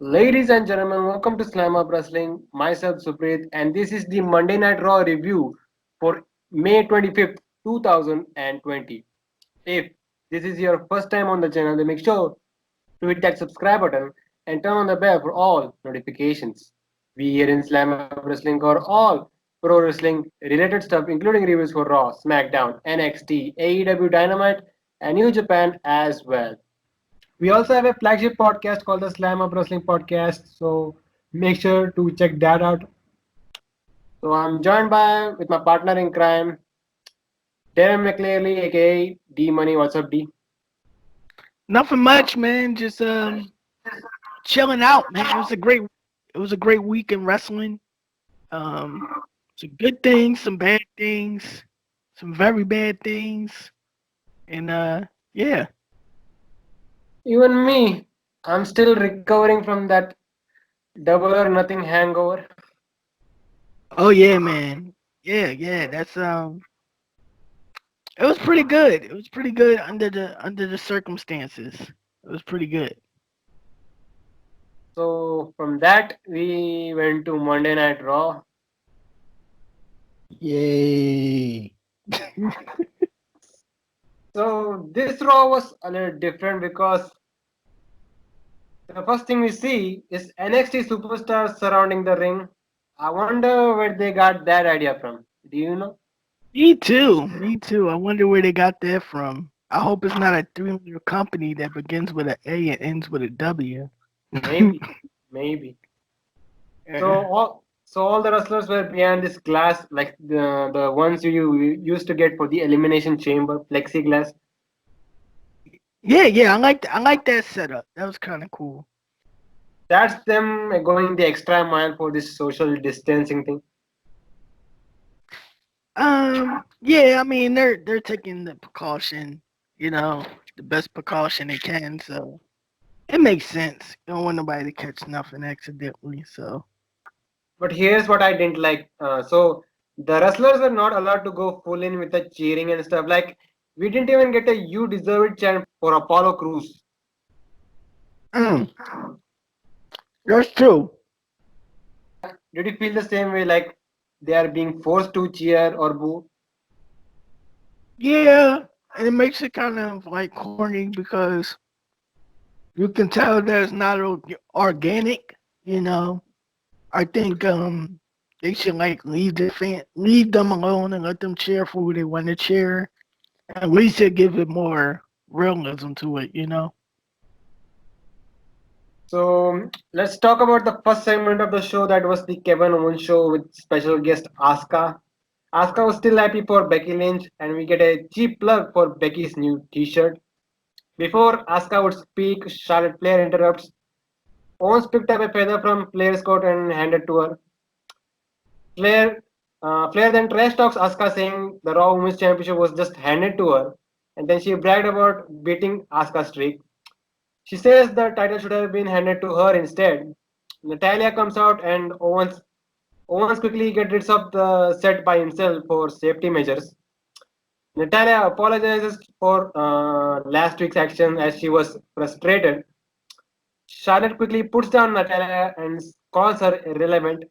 Ladies and gentlemen, welcome to Slamhub Wrestling. Myself Suprit, and this is the Monday Night Raw review for May 25th, 2020. If this is your first time on the channel, then make sure to hit that subscribe button and turn on the bell for all notifications. We here in Slamhub Wrestling cover all pro wrestling related stuff, including reviews for Raw, SmackDown, NXT, AEW Dynamite, and New Japan as well. We also have a flagship podcast called the Slam Up Wrestling Podcast, so make sure to check that out. So I'm joined by with my partner in crime, Darren McClearly, aka D Money. What's up, D? Nothing much, man. Just chilling out, man. It was a great week in wrestling. Um, some good things, some bad things, some very bad things, and yeah. Even me, I'm still recovering from that double or nothing hangover. Oh yeah, man. Yeah. That's It was pretty good. It was pretty good under the circumstances. It was pretty good. So from that, we went to Monday Night Raw. Yay. So this Raw was a little different because the first thing we see is NXT superstars surrounding the ring. I wonder where they got that idea from. Do you know? Me too. Me too. I wonder where they got that from. I hope it's not a three-letter company that begins with an A and ends with a W. Maybe, maybe. So Yeah, all the wrestlers were behind this glass, like the ones you used to get for the elimination chamber, plexiglass. yeah. I like that setup. That was kind of cool. That's them going the extra mile for this social distancing thing. Yeah. I mean, they're taking the precaution. You know, the best precaution they can. So it makes sense. You don't want nobody to catch nothing accidentally. So But here's what I didn't like. So the wrestlers were not allowed to go full in with the cheering and stuff. Like we didn't even get a "You deserve it" chant for Apollo Crews. mm, that's true. Did you feel the same way? Like they are being forced to cheer or boo? Yeah, and it makes it kind of like corny because you can tell that it's not organic. You know, I think they should like leave them alone and let them cheer for who they want to cheer. At least it gives it more realism to it. You know. So let's talk about the first segment of the show. That was the Kevin Owens show with special guest Asuka. Asuka was still happy for Becky Lynch, and we get a cheap plug for Becky's new T-shirt. Before Asuka would speak, Charlotte Flair interrupts. Owens picked up a feather from Flair's coat and handed to her. Flair, Flair then trash talks Asuka, saying the Raw Women's Championship was just handed to her, and then she bragged about beating Asuka's streak. She says the title should have been handed to her instead. Natalia comes out and Owens quickly gets rid of the set by himself for safety measures. Natalia apologizes for last week's action as she was frustrated. Charlotte quickly puts down Natalia and calls her irrelevant.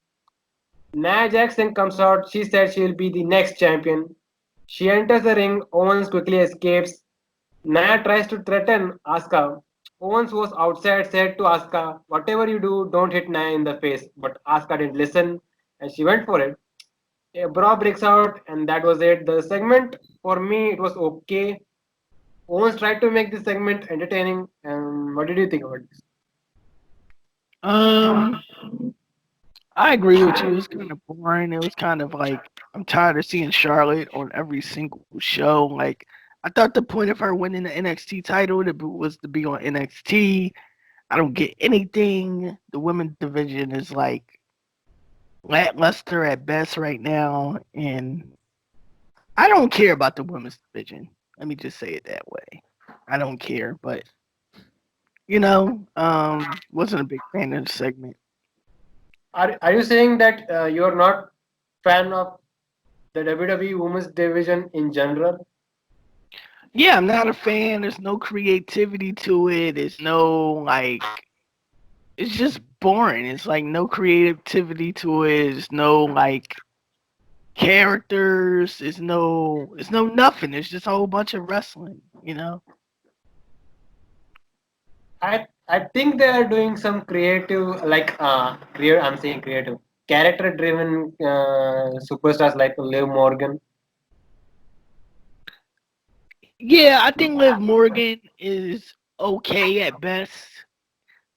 Nia Jax then comes out. She said she will be the next champion. She enters the ring. Owens quickly escapes. Nia tries to threaten Asuka. Owens was outside, said to Asuka, "Whatever you do, don't hit Nia in the face." But Asuka didn't listen and she went for it. A brawl breaks out, and that was it. The segment, for me, it was okay. Owens tried to make this segment entertaining. What did you think about this? Um, I agree with you. It was kind of boring. It was kind of like I'm tired of seeing Charlotte on every single show. Like I thought the point of her winning the NXT title was to be on NXT. I don't get anything. The women's division is like lackluster at best right now, and I don't care about the women's division. Let me just say it that way. I don't care, but wasn't a big fan of the segment. Are you saying that you're not fan of the WWE Women's Division in general? Yeah, I'm not a fan. There's no creativity to it. There's no like. it's just boring. It's like no creativity to it. It's no like characters. It's no nothing. It's just a whole bunch of wrestling. I think they are doing some creative, like I'm saying creative, character-driven superstars like Liv Morgan. Yeah, I think Liv Morgan is okay at best.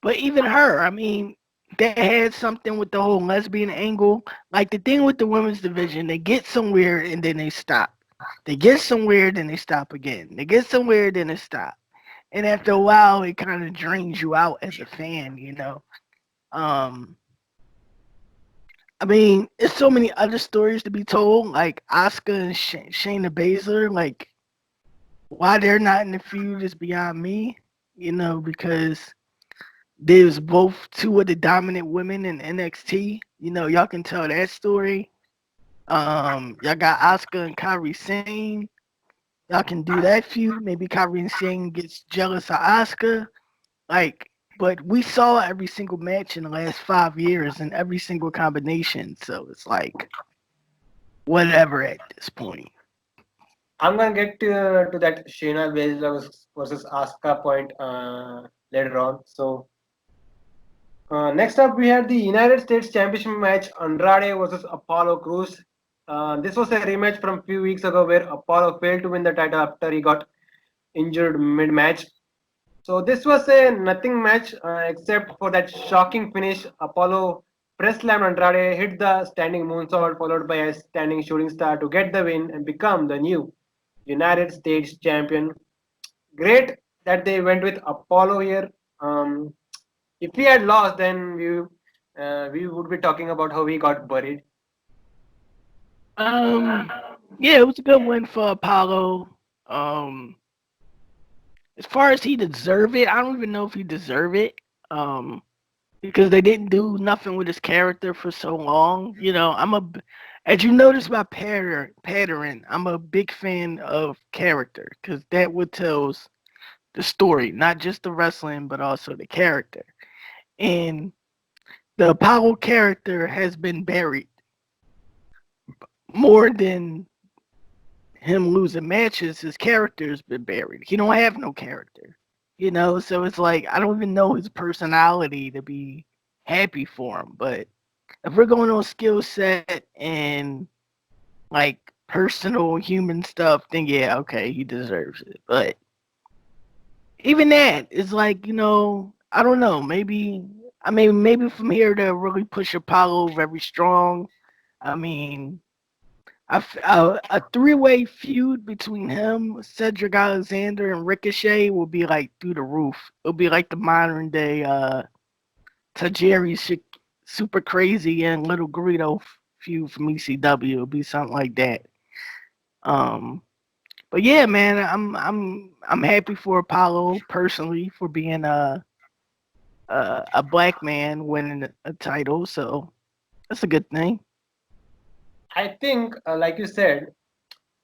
But even her, I mean, they had something with the whole lesbian angle. Like the thing with the women's division, they get somewhere and then they stop. They get somewhere, then they stop again. They get somewhere, then they stop. And after a while, it kind of drains you out as a fan. Um, I mean, there's so many other stories to be told, like Asuka and Shayna Baszler. Like, why they're not in the feud is beyond me. Because there's both two of the dominant women in NXT. Y'all can tell that story. Y'all got Asuka and Kairi Sane. Y'all can do that feud. Maybe Kairi Sane gets jealous of Asuka. Like, but we saw every single match in the last 5 years and every single combination. So it's like whatever at this point. I'm gonna get to that Shayna Baszler versus Asuka point later on. So next up, we had the United States Championship match: Andrade versus Apollo Crews. This was a rematch from a few weeks ago where Apollo failed to win the title after he got injured mid-match. So this was a nothing match except for that shocking finish. Apollo press slammed Andrade, hit the standing moonsault followed by a standing shooting star to get the win and become the new United States champion. Great that they went with Apollo here. Um, if we had lost, then we would be talking about how we got buried. Um, yeah, it was a good win for Apollo. Um, as far as he deserved it, I don't even know if he deserved it. Um, because they didn't do nothing with his character for so long. As you notice by pattern, I'm a big fan of character because that what tells the story, not just the wrestling, but also the character. And the Apollo character has been buried more than him losing matches. His character's been buried. He don't have no character. So it's like I don't even know his personality to be happy for him. But if we're going on skill set and like personal human stuff, then yeah, okay, he deserves it. But even that is like, I don't know. Maybe from here to really push Apollo very strong. I mean, a three-way feud between him, Cedric Alexander, and Ricochet will be like through the roof. It'll be like the modern day Tajiri Super Crazy and Little Greedo feud from ECW. It'll be something like that. Um, but yeah, man, I'm happy for Apollo personally for being a black man winning a title. So that's a good thing. I think, like you said,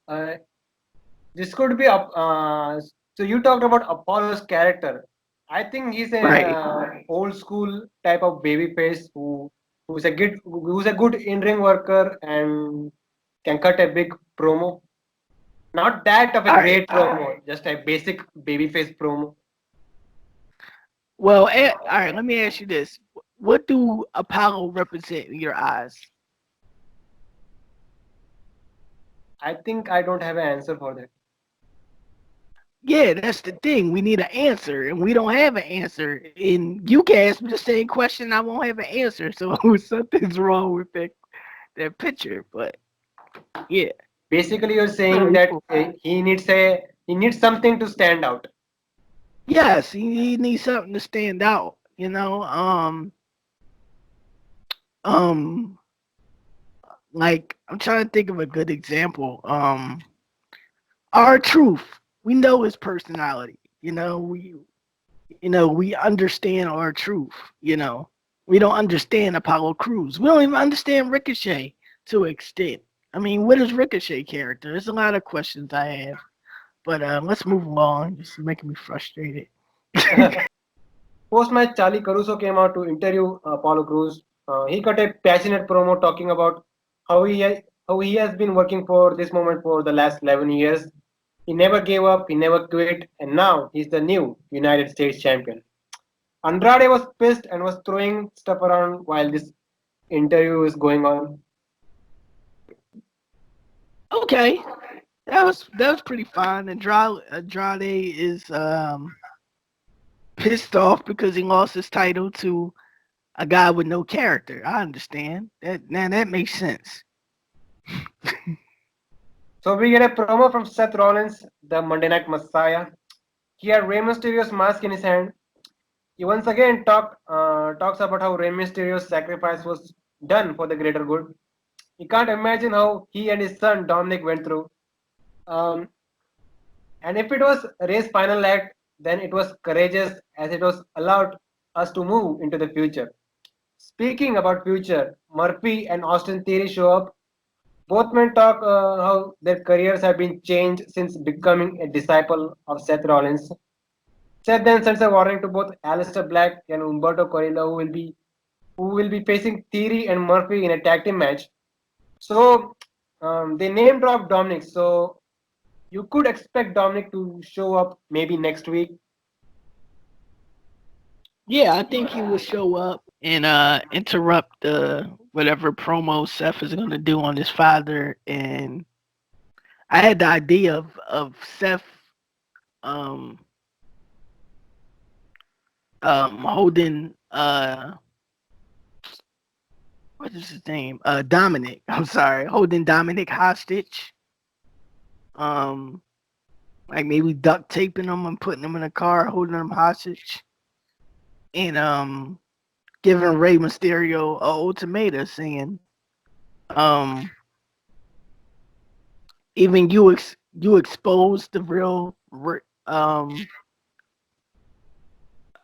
uh, this could be up. So you talked about Apollo's character. I think he's a Right. old school type of baby face who's a good in ring worker and can cut a big promo. Not that of a All right. great promo, just a basic babyface promo. Well, all right. Let me ask you this: what do Apollo represent in your eyes? I think I don't have an answer for that. Yeah, that's the thing. We need an answer, and we don't have an answer. And you can ask me the same question, I won't have an answer. So something's wrong with that picture. But yeah, Basically, you're saying that he needs something to stand out. yes, he needs something to stand out. Um, like I'm trying to think of a good example. Our truth. We know his personality. We understand our truth. We don't understand Apollo Crews. We don't even understand Ricochet to an extent. I mean, what is Ricochet character? There's a lot of questions I have, but let's move along. Just making me frustrated. Post-match, Charlie Caruso came out to interview Apollo Crews. He cut a passionate promo talking about how how he has been working for this moment for the last 11 years. He never gave up, he never quit, and now he's the new United States champion. Andrade was pissed and was throwing stuff around while this interview is going on. Okay, that was pretty fine. Andrade is pissed off because he lost his title to a guy with no character. I understand that. Now that makes sense. So we get a promo from Seth Rollins, the Monday Night Messiah. He had Rey Mysterio's mask in his hand. He once again talks about how Rey Mysterio's sacrifice was done for the greater good. You can't imagine how he and his son Domnick went through. Um, and if it was Rey's final act, then it was courageous as it was allowed us to move into the future. Speaking about future, Murphy and Austin Theory show up. Both men talk how their careers have been changed since becoming a disciple of Seth Rollins. Seth then sends a warning to both Aleister Black and Humberto Carrillo, who will be facing Theory and Murphy in a tag team match. So they name drop Dominic. So you could expect Dominic to show up maybe next week. Yeah, I think he will show up and interrupt whatever promo Seth is gonna do on his father. And I had the idea of Seth um holding what is his name? Dominic. I'm sorry, holding Dominic hostage. Um, like maybe duct taping him and putting him in a car, holding him hostage, and giving Rey Mysterio a ultimatum, saying, um, even you exposed the real um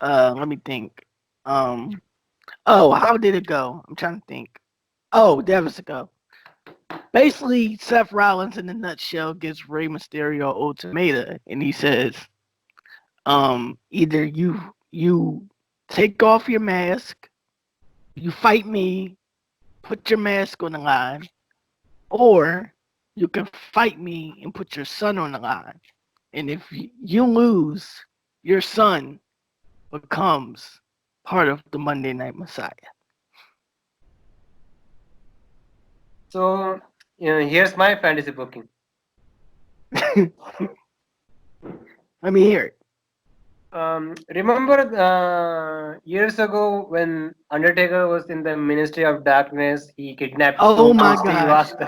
let me think. Um, oh, how did it go? I'm trying to think. Oh, there was it go. Basically, Seth Rollins in a nutshell gives Rey Mysterio an ultimatum, and he says, either you take off your mask, you fight me, put your mask on the line, or you can fight me and put your son on the line. And if you lose, your son becomes part of the Monday Night Messiah. So here's my fantasy booking. Let me hear it. Remember years ago when Undertaker was in the Ministry of Darkness, he kidnapped Oh Stone my Cold Steve gosh. Austin.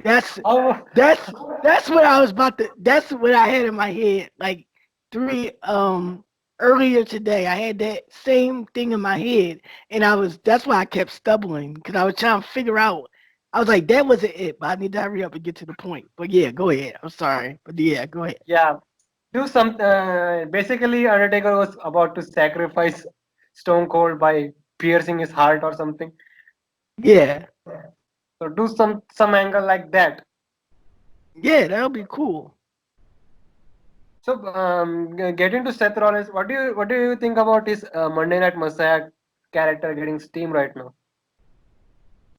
That's Oh, that's that's what I was about to. That's what I had in my head. Like three earlier today, I had that same thing in my head, and that's why I kept stumbling because I was trying to figure out. I was like, that wasn't it, but I need to hurry up and get to the point. But yeah, go ahead. I'm sorry, but yeah, go ahead. yeah. Do some. Basically, Undertaker was about to sacrifice Stone Cold by piercing his heart or something. Yeah, So do some angle like that. yeah, that'll be cool. So getting to Seth Rollins, what do you think about his Monday Night Messiah character getting steam right now?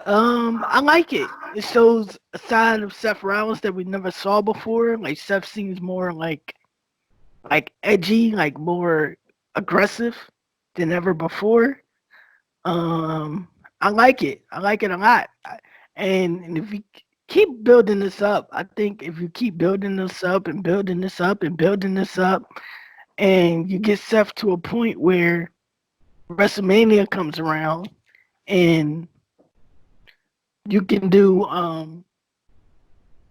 I like it. It shows a side of Seth Rollins that we never saw before. Like Seth seems more like edgy, like more aggressive than ever before. I like it. I like it a lot. And if you keep building this up, I think if you keep building this up and building this up and building this up, and you get Seth to a point where WrestleMania comes around and you can do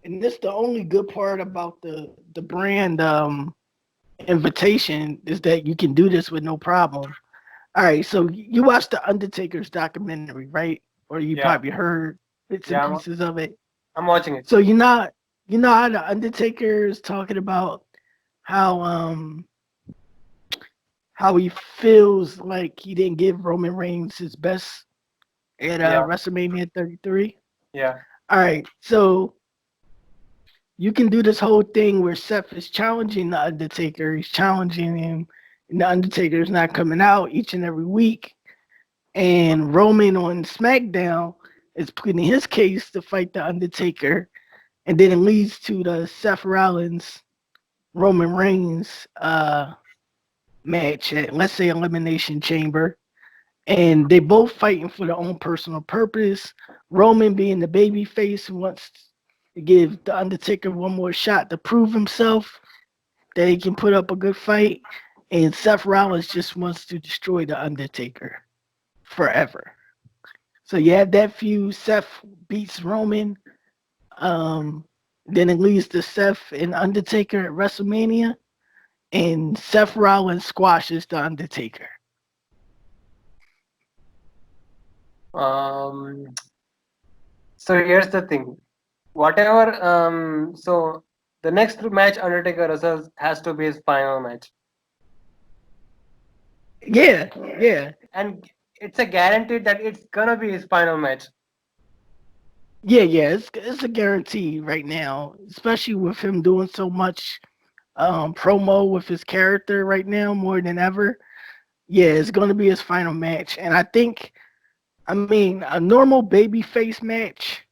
and this the only good part about the brand invitation is that you can do this with no problem. All right, so you watched the Undertaker's documentary, right? Or you Yeah, probably heard bits and yeah, pieces of it. I'm watching it. So you know how the Undertaker is talking about how how he feels like he didn't give Roman Reigns his best at Yeah, WrestleMania 33. yeah. All right, so you can do this whole thing where Seth is challenging the Undertaker. He's challenging him. And the Undertaker's not coming out each and every week. And Roman on SmackDown is pleading his case to fight the Undertaker, and then it leads to the Seth Rollins Roman Reigns match at, let's say, Elimination Chamber, and they both fighting for their own personal purpose. Roman being the baby face who wants to give the Undertaker one more shot to prove himself that he can put up a good fight, and Seth Rollins just wants to destroy the Undertaker forever. So you have that feud. Seth beats Roman. Um, then it leads to Seth and Undertaker at WrestleMania, and Seth Rollins squashes the Undertaker. Um, so here's the thing. Whatever, so the next match Undertaker wrestles has to be his final match. Yeah, yeah, And it's a guaranteed that it's gonna be his final match. yeah. It's a guarantee right now, especially with him doing so much promo with his character right now more than ever. Yeah, it's going to be his final match, and I mean, a normal babyface match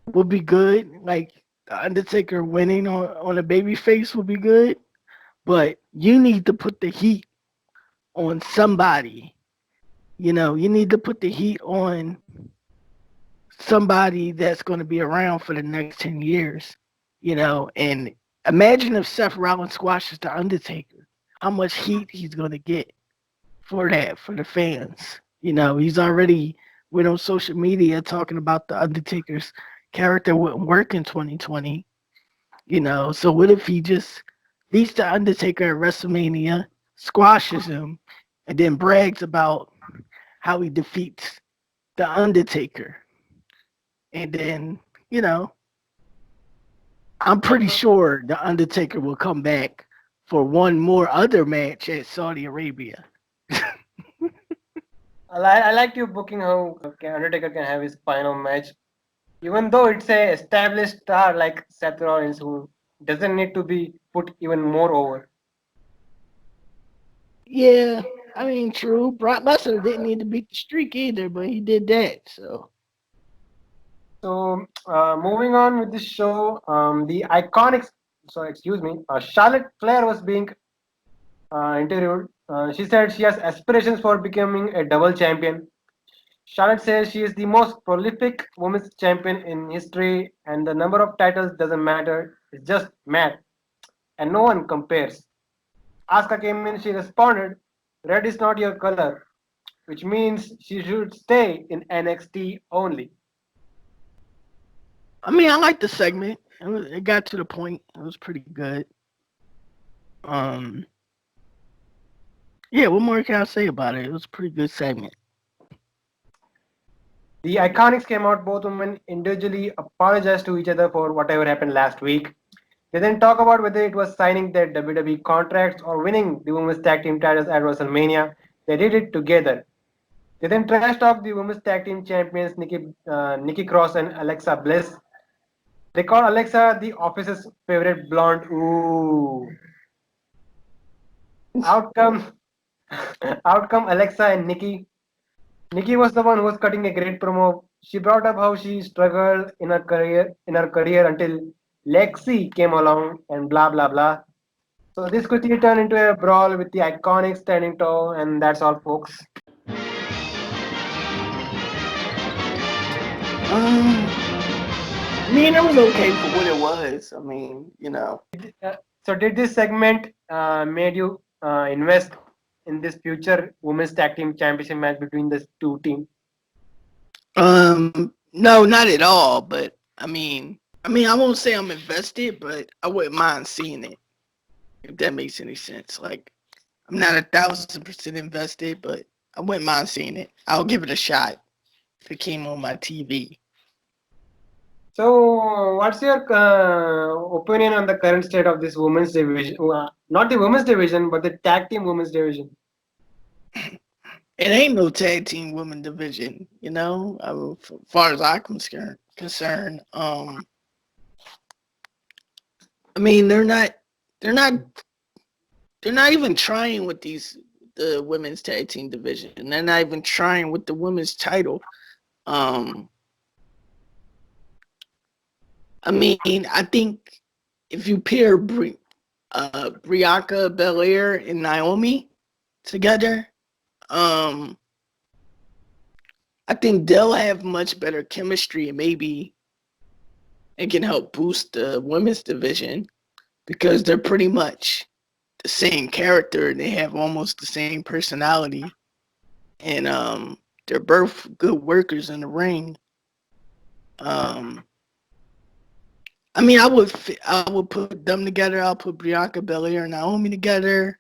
would be good. Like the Undertaker winning on a babyface would be good, but you need to put the heat on somebody. You know, you need to put the heat on somebody that's going to be around for the next 10 years. You know, and imagine if Seth Rollins squashes the Undertaker, how much heat he's going to get for that, for the fans. You know, he's already went on social media talking about the Undertaker's character wouldn't work in 2020. You know, so what if he just beats the Undertaker at WrestleMania, squashes him, and then brags about how he defeats the Undertaker? And then, you know, I'm pretty sure the Undertaker will come back for one more other match at Saudi Arabia. I like you booking how Undertaker can have his final match, even though it's a established star like Seth Rollins who doesn't need to be put even more over. Yeah, I mean, true. Brock Lesnar didn't need to beat the streak either, but he did that. So So moving on with this show, the iconic, so excuse me, Charlotte Flair was being interviewed. She said she has aspirations for becoming a double champion. Charlotte says she is the most prolific women's champion in history, and the number of titles doesn't matter. It's just math, and no one compares. Asuka came in, she responded, "Red is not your color," which means she should stay in NXT only. I mean, I like the segment. It got to the point. It was pretty good. Um, yeah. What more can I say about it? It was a pretty good segment. The Iconics came out, both women individually apologized to each other for whatever happened last week. They then talk about whether it was signing their WWE contracts or winning the women's tag team titles at WrestleMania. They did it together. They then trash talk the women's tag team champions Nikki Cross and Alexa Bliss. They call Alexa the office's favorite blonde. Ooh. Outcome, outcome Alexa and Nikki. Nikki was the one who was cutting a great promo. She brought up how she struggled in her career until Lexi came along and blah blah blah. So this quickly turned into a brawl with the iconic standing tall, and that's all, folks. I mean, it was okay for what it was. I mean, you know. Uh, so did this segment made you invest in this future women's tag team championship match between the two teams? No, not at all. But I mean, I won't say I'm invested, but I wouldn't mind seeing it if that makes any sense. Like, I'm not 1,000% invested, but I wouldn't mind seeing it. I'll give it a shot if it came on my TV. So, what's your opinion on the current state of this women's division? Not the women's division, but the tag team women's division. It ain't no tag team women division, you know. As far as I'm concerned, I mean they're not they're not even trying with the women's tag team division, and they're not even trying with the women's title. Um, I mean, I think if you pair Bianca Belair and Naomi together, um, I think they'll have much better chemistry, and maybe it can help boost the women's division because they're pretty much the same character and they have almost the same personality, and they're both good workers in the ring. Um, I mean, I would put them together. I'll put Bianca Belair and Naomi together.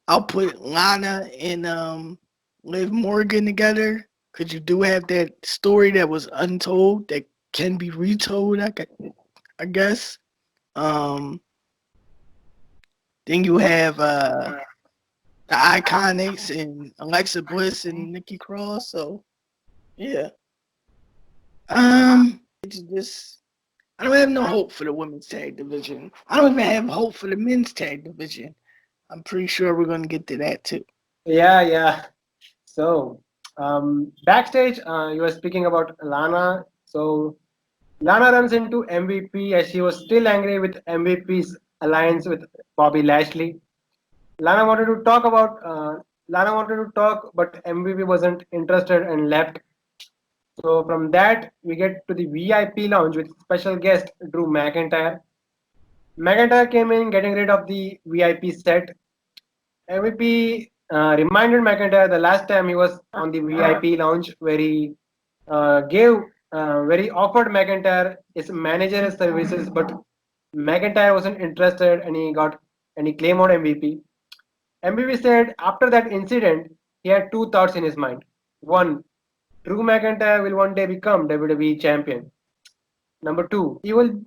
I'll put Lana and Liv Morgan together because you do have that story that was untold that can be retold. I guess. Um, then you have the Iconics and Alexa Bliss and Nikki Cross. So yeah, it's just I don't have no hope for the women's tag division. I don't even have hope for the men's tag division. I'm pretty sure we're gonna get to that too. Yeah, yeah. So, backstage, you were speaking about Lana. So, Lana runs into MVP as she was still angry with MVP's alliance with Bobby Lashley. Lana wanted to talk about Lana wanted to talk, but MVP wasn't interested and left. So from that, we get to the VIP lounge with special guest Drew McIntyre. McIntyre came in, getting rid of the VIP set. MVP reminded McIntyre the last time he was on the VIP lounge, where he offered McIntyre his managerial services, but McIntyre wasn't interested, and he claimed on MVP. MVP said after that incident, he had two thoughts in his mind. One, Drew McIntyre will one day become WWE champion. Number two, he will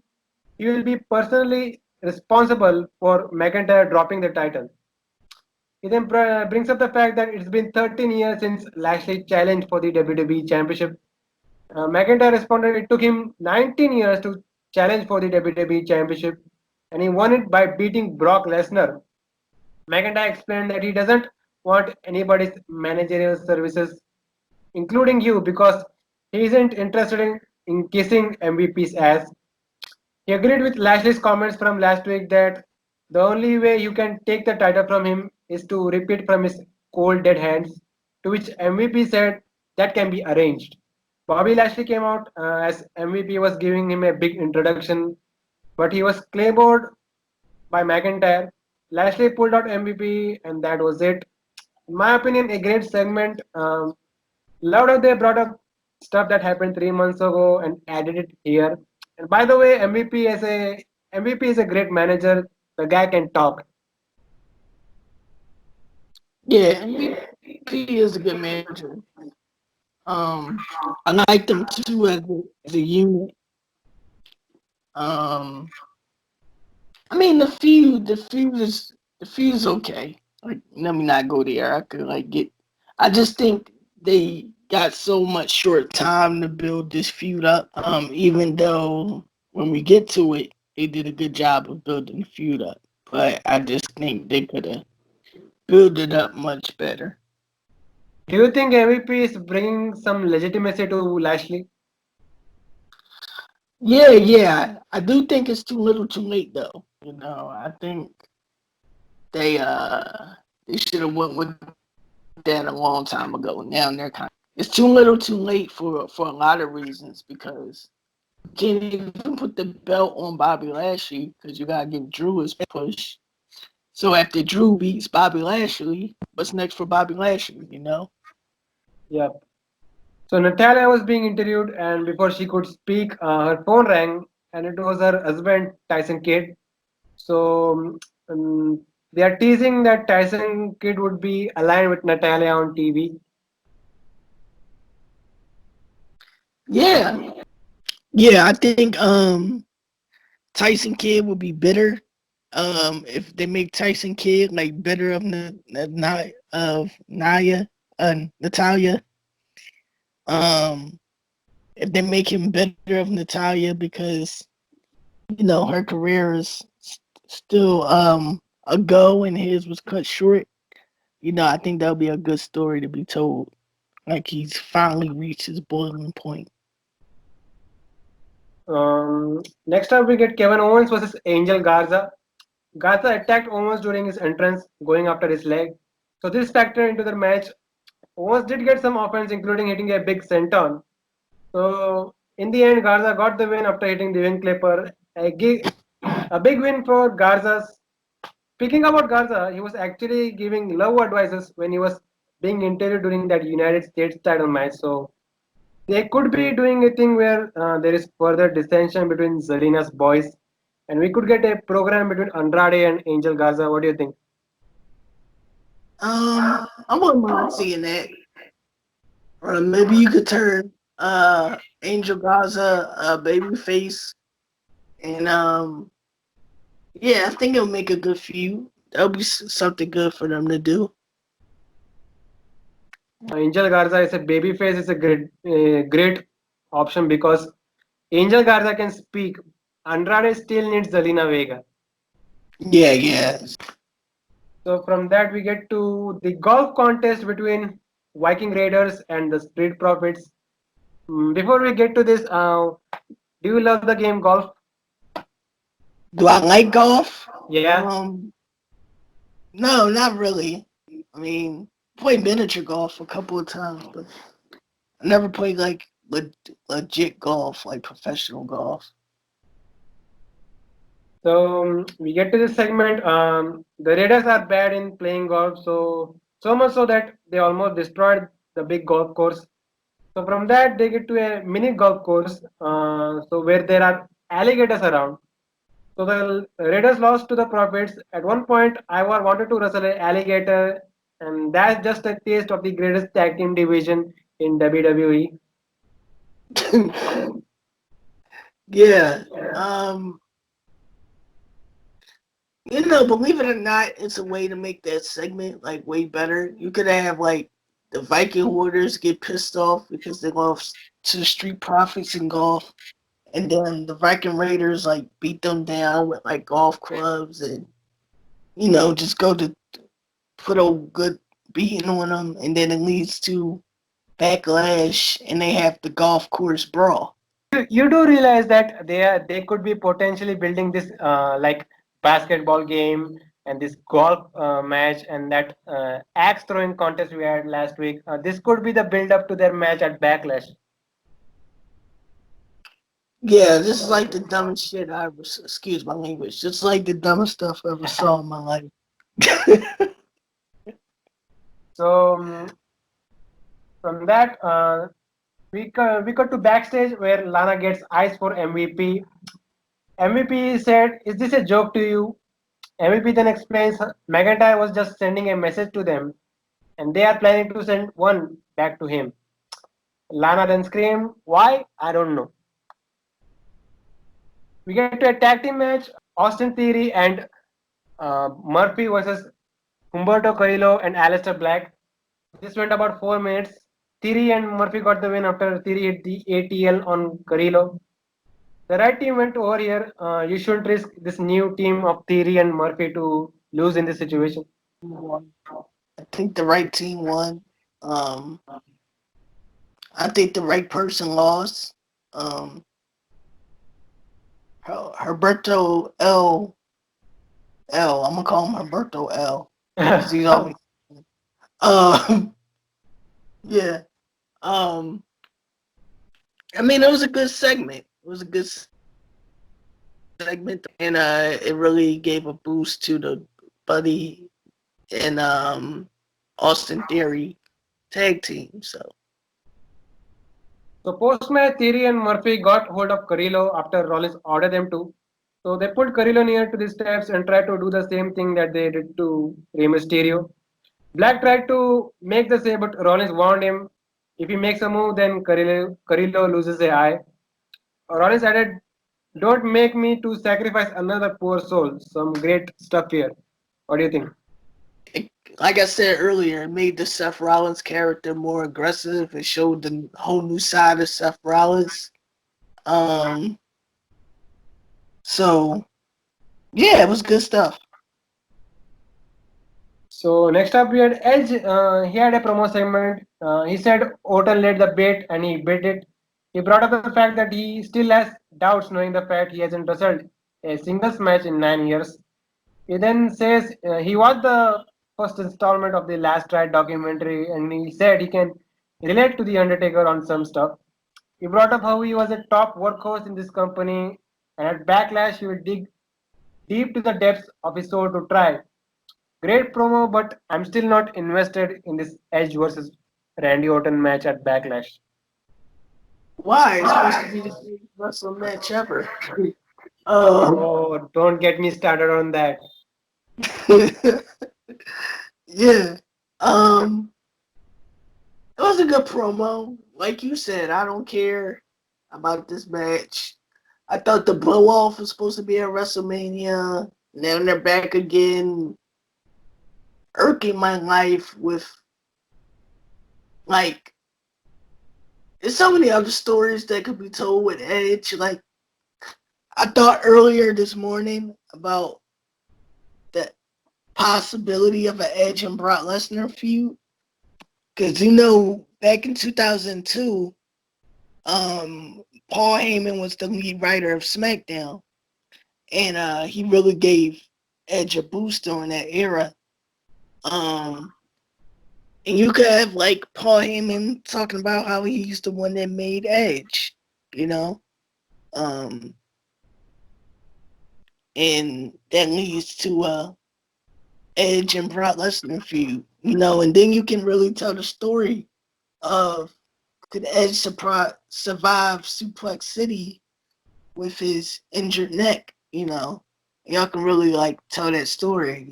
be personally responsible for McIntyre dropping the title. He then brings up the fact that it's been 13 years since Lashley challenged for the WWE championship. McIntyre responded it took him 19 years to challenge for the WWE championship, and he won it by beating Brock Lesnar. McIntyre explained that he doesn't want anybody's managerial services, including you, because he isn't interested in kissing MVP's ass. He agreed with Lashley's comments from last week that the only way you can take the title from him is to rip it from his cold dead hands, to which MVP said that can be arranged. Bobby Lashley came out as MVP was giving him a big introduction, but he was claymore by McIntyre. Lashley pulled out MVP, and that was it. In my opinion, a great segment. Loved how they brought up stuff that happened 3 months ago and added it here. And by the way, MVP is a great manager. The guy can talk. Yeah, MVP is a good manager. I like them too as a unit. Um, I mean the feud is okay. Like let me not go there. I could like get. I just think they got so much short time to build this feud up. Even though when we get to it, they did a good job of building the feud up. But I just think they could have built it up much better. Do you think MVP is bringing some legitimacy to Lashley? Yeah. I do think it's too little, too late though. You know, I think they uh they should have went with that a long time ago. Now they're kind. It's too little, too late for a lot of reasons because you can't even put the belt on Bobby Lashley because you gotta give Drew his push. So after Drew beats Bobby Lashley, what's next for Bobby Lashley? You know? Yeah. So Natalia was being interviewed, and before she could speak, her phone rang, and it was her husband Tyson Kidd. So they are teasing that Tyson Kidd would be aligned with Natalia on TV. Yeah, yeah. I think Tyson Kidd would be bitter. If they make Tyson Kidd like bitter of Naya, Natalia. Um, if they make him better of Natalia because her career is still ago and his was cut short, I think that'll be a good story to be told. Like he's finally reached his boiling point. Next up, we get Kevin Owens versus Angel Garza. Garza attacked Owens during his entrance, going after his leg. So this factored into the match. Owens did get some offense, including hitting a big senton. So in the end, Garza got the win after hitting the wing clipper. A big win for Garza. Speaking about Garza, he was actually giving love advices when he was being interviewed during that United States title match. So they could be doing a thing where there is further dissension between Zelina's boys, and we could get a program between Andrade and Angel Garza. What do you think? I wouldn't mind seeing that. Or maybe you could turn Angel Gaza a baby face, and yeah, I think it'll make a good feud. That'll be something good for them to do. Angel Garza is a babyface. Is a great option because Angel Garza can speak. Andrade still needs Zelina Vega. Yeah, yeah. So from that we get to the golf contest between Viking Raiders and the Street Profits. Before we get to this, do you love the game golf? Do I like golf? Yeah. No, not really. I mean, played miniature golf a couple of times, but I never played like legit golf, like professional golf. So we get to this segment. The Raiders are bad in playing golf, so much so that they almost destroyed the big golf course. So from that they get to a mini golf course, so where there are alligators around. So the Raiders lost to the Profits. At one point, Ivar wanted to wrestle an alligator, and that's just a taste of the greatest tag team division in WWE. Yeah. Believe it or not, it's a way to make that segment like way better. You could have like the Viking hoarders get pissed off because they lost to the Street Profits in golf, and then the Viking Raiders like beat them down with like golf clubs and just go to put a good beating on them, and then it leads to Backlash, and they have the golf course brawl. You do realize that they could be potentially building this like basketball game and this golf match and that axe throwing contest we had last week. This could be the build up to their match at Backlash. Yeah, this is like the dumbest shit I ever. Excuse my language. Just like the dumbest stuff I ever saw in my life. So from that, we got to backstage where Lana gets ice for MVP. MVP said, "Is this a joke to you?" MVP then explains McIntyre was just sending a message to them, and they are planning to send one back to him. Lana then screamed, "Why? I don't know." We get to a tag team match: Austin Theory and Murphy versus Humberto Carrillo and Aleister Black. This went about 4 minutes. Theory and Murphy got the win after Theory hit the ATL on Carrillo. The right team went over here. You shouldn't risk this new team of Theory and Murphy to lose in this situation. I think the right team won. Um, I think the right person lost. Um, Herberto L. I'm gonna call him Herberto L. Because he's always. Um, yeah. Um, I mean, it was a good segment. It was a good segment, and it really gave a boost to the Buddy and Austin Theory tag team. So post-match, Theory and Murphy got hold of Carrillo after Rollins ordered them to. So they put Carrillo near to the steps and tried to do the same thing that they did to Rey Mysterio. Black tried to make the save, but Rollins warned him, if he makes a move, then Carrillo loses a eye. Rollins added, don't make me to sacrifice another poor soul. Some great stuff here. What do you think? Like I said earlier, it made the Seth Rollins character more aggressive. It showed the whole new side of Seth Rollins. So yeah, it was good stuff. So next up we had Edge. He had a promo segment. He said Orton led the bet and he bet it. He brought up the fact that he still has doubts knowing the fact he hasn't wrestled a singles match in 9 years. He then says he watched the first installment of the Last Ride documentary and he said he can relate to the Undertaker on some stuff. He brought up how he was a top workhorse in this company and at Backlash he will dig deep to the depths of his soul to try. Great promo, but I'm still not invested in this Edge versus Randy Orton match at Backlash. Why? It's supposed to be the greatest wrestling match ever. Um, Oh, don't get me started on that. yeah. Um, it was a good promo. Like you said, I don't care about this match. I thought the blow off was supposed to be at WrestleMania. Now they're back again, irking my life with like there's so many other stories that could be told with Edge. Like I thought earlier this morning about the possibility of an Edge and Brock Lesnar feud. Because back in 2002, Paul Heyman was the lead writer of SmackDown, and he really gave Edge a boost during that era. Um, and you could have like Paul Heyman talking about how he's the one that made Edge, you know, um, and that leads to Edge and Brock Lesnar feud, and then you can really tell the story of could Edge survive Suplex City with his injured neck. Y'all can really like tell that story.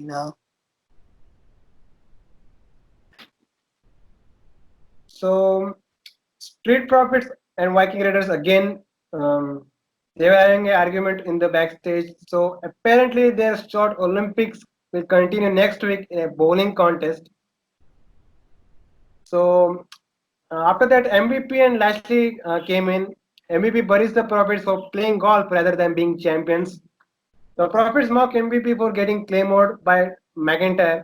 So, Street Profits and Viking Raiders again, they were having an argument in the backstage. So, apparently, their short Olympics will continue next week in a bowling contest. So, after that, MVP and Lashley came in. MVP buries the Profits for playing golf rather than being champions. The Profits mock MVP for getting claymored by McIntyre.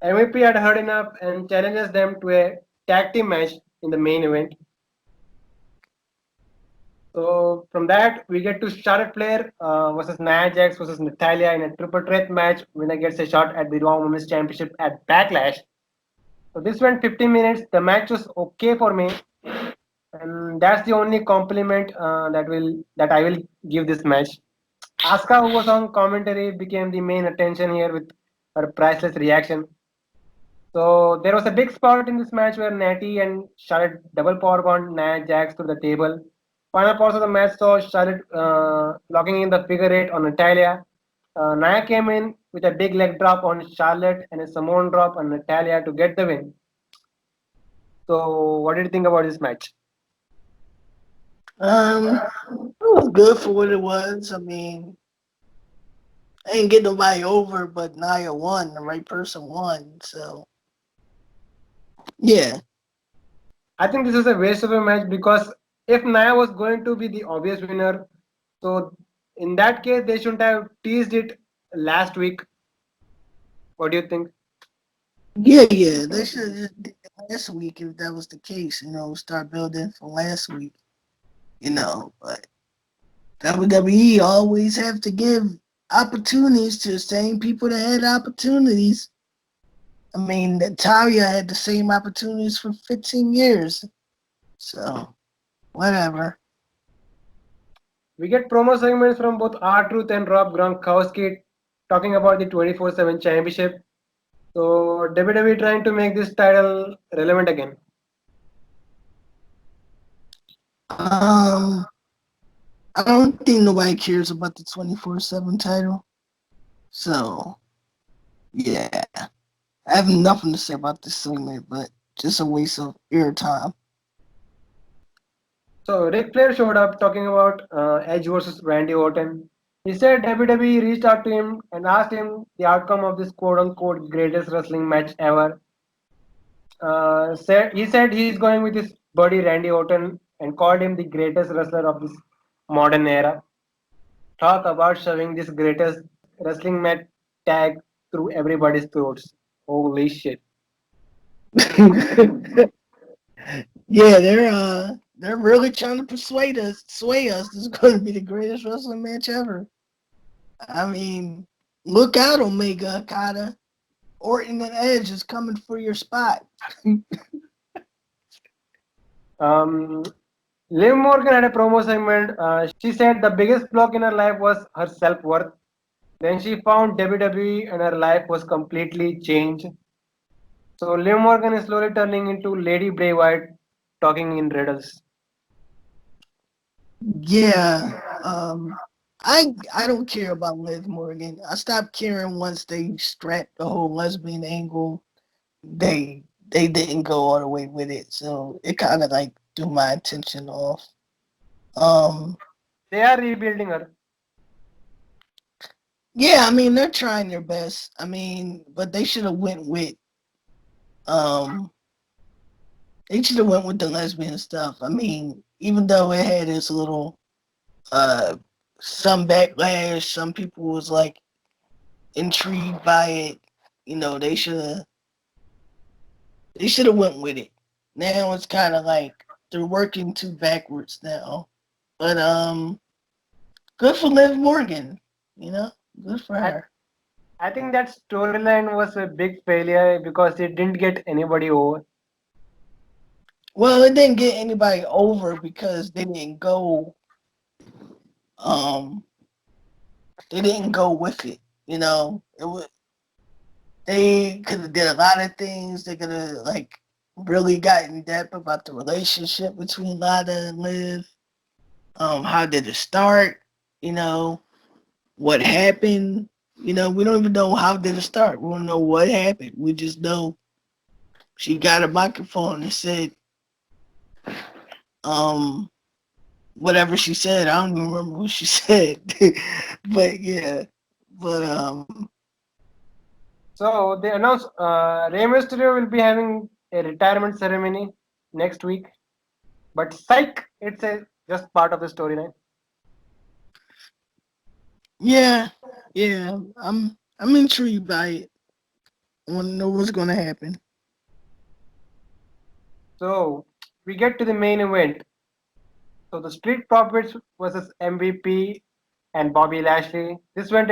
MVP had heard enough and challenges them to a tag team match in the main event. So from that, we get to Charlotte Flair versus Nia Jax versus Natalia in a triple threat match. Winner gets a shot at the Raw Women's Championship at Backlash. So this went 15 minutes. The match was okay for me, and that's the only compliment that I will give this match. Asuka, who was on commentary, became the main attention here with her priceless reaction. So there was a big spot in this match where Natty and Charlotte double powerbomb Nia Jax through the table. Final parts of the match saw Charlotte locking in the figure eight on Natalia. Nia came in with a big leg drop on Charlotte and a Samoan drop on Natalia to get the win. So what did you think about this match? It was good for what it was. I mean, I didn't get nobody over, but Nia won. The right person won. So yeah, I think this is a waste of a match because if Nia was going to be the obvious winner, so in that case they shouldn't have teased it last week. What do you think? yeah. They should have just did it last week if that was the case. Start building for last week. But WWE always have to give opportunities to the same people that had opportunities. I mean, Natalia had the same opportunities for 15 years. So, whatever. We get promo segments from both R-Truth and Rob Gronkowski talking about the 24/7 championship. So WWE trying to make this title relevant again. Um, I don't think nobody cares about the 24/7 title. So, yeah. I have nothing to say about this segment, but just a waste of airtime. So Ric Flair showed up talking about Edge versus Randy Orton. He said WWE reached out to him and asked him the outcome of this quote-unquote greatest wrestling match ever. He said he's going with his buddy Randy Orton and called him the greatest wrestler of this modern era. Talk about shoving this greatest wrestling match tag through everybody's throats. Holy shit. Yeah, they're really trying to sway us. This is going to be the greatest wrestling match ever. I mean, look out, Omega Okada. Orton and Edge is coming for your spot. Um, Liv Morgan had a promo segment. She said the biggest block in her life was her self worth. Then she found WWE and her life was completely changed. So Liv Morgan is slowly turning into Lady Bray Wyatt talking in riddles. Yeah, I don't care about Liv Morgan. I stopped caring once they strapped the whole lesbian angle. They didn't go all the way with it, so it kind of like threw my attention off. Um, They are rebuilding her. yeah, I mean they're trying their best. I mean, but um they should have went with the lesbian stuff. I mean, even though it had its little uh some backlash, some people was like intrigued by it. You know, they should have went with it. Now it's kind of like they're working too backwards now. But good for Liv Morgan. You know, good for I, her. I think that storyline was a big failure because it didn't get anybody over. Well, it didn't get anybody over because um they didn't go with it. You know, it was they could have did a lot of things. They could have like really got in depth about the relationship between Lada and Liv. How did it start? You know, what happened? You know, we don't even know how did it start. We don't know what happened. We just know she got a microphone and said, um, whatever she said. I don't even remember what she said. But yeah. But So they announced Rey Mysterio will be having a retirement ceremony next week. But psych, it's a just part of the storyline. yeah, yeah. I'm intrigued by it. I wanna know what's gonna happen. So we get to the main event. So the Street Profits versus MVP and Bobby Lashley. This went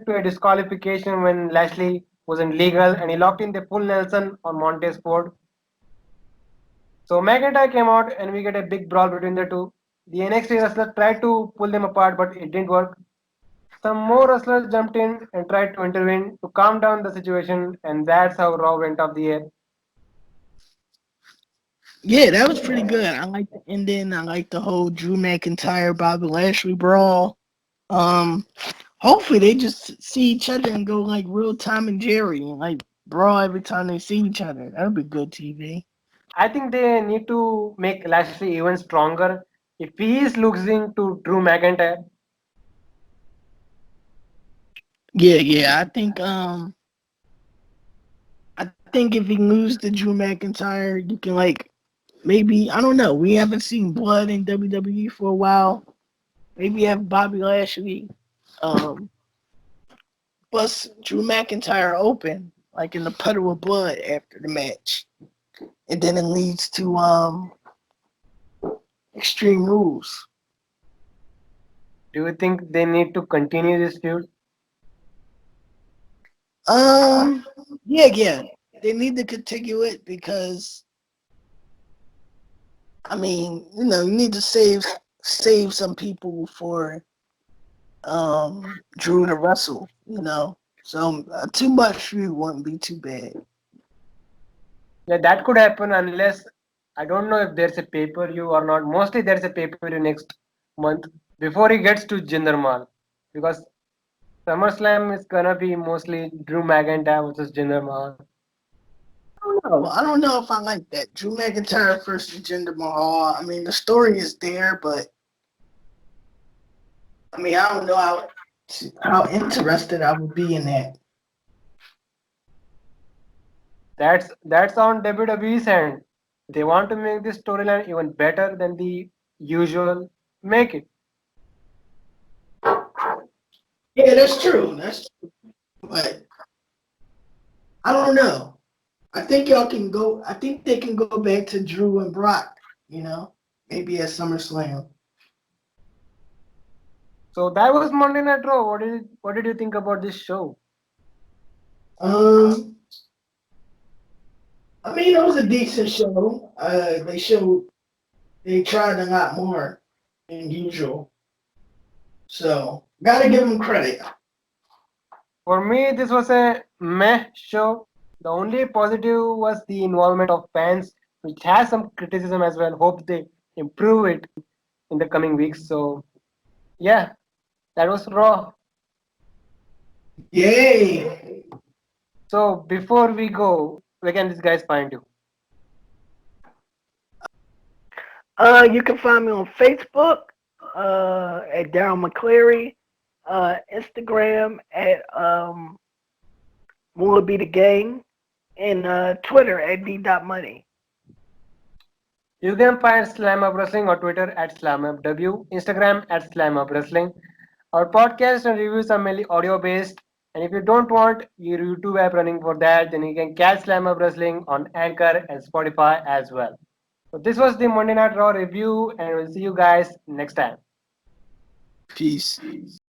to a disqualification when Lashley wasn't legal and he locked in the full Nelson on Montez Ford. So McIntyre came out and we get a big brawl between the two. The NXT wrestler tried to pull them apart, but it didn't work. Some more wrestlers jumped in and tried to intervene to calm down the situation, and that's how Raw went off the air. Yeah, that was pretty good. I like the ending. I like the whole Drew McIntyre Bobby Lashley brawl. Um, hopefully they just see each other and go like real Tom and Jerry and like brawl every time they see each other. That would be good TV. I think they need to make Lashley even stronger. If he is losing to Drew McIntyre, Yeah, yeah. I think if he lose to Drew McIntyre, you can like maybe I don't know. We haven't seen blood in WWE for a while. Maybe have Bobby Lashley bust Drew McIntyre open like in the puddle of blood after the match, and then it leads to Extreme Rules. do you think they need to continue this feud? Um, yeah, yeah. They need to continue it because I mean, you know, you need to save some people for Drew to wrestle. You know, so too much feud wouldn't be too bad. Yeah, that could happen unless I don't know if there's a pay per view or not. Mostly there's a pay per view next month before he gets to Jinder Mahal because SummerSlam is gonna be mostly Drew McIntyre versus Jinder Mahal. I don't know if I like that. Drew McIntyre versus Jinder Mahal. I mean, the story is there, but I mean, I don't know how interested I would be in that. That's on WWE's hand. They want to make this storyline even better than the usual. Make it. Yeah, that's true. That's true. But I don't know. I think y'all can go. I think they can go back to Drew and Brock. You know, maybe at SummerSlam. So that was Monday Night Raw. What did you think about this show? Um, I mean, it was a decent show. They tried a lot more than usual. So gotta give them credit. For me, this was a meh show. The only positive was the involvement of fans, which has some criticism as well. Hope they improve it in the coming weeks. So yeah, that was Raw. Yay! So before we go, where can these guys find you? You can find me on Facebook at Daryl McCleary, Instagram at Will It Be the Gang, and Twitter at D.Money. You can find Slamhub Wrestling on Twitter at SlamhubW, Instagram at Slamhub Wrestling. Our podcast and reviews are mainly audio based. And if you don't want your YouTube app running for that, then you can catch Slamhub Wrestling on Anchor and Spotify as well. So this was the Monday Night Raw review, and we'll see you guys next time. Peace.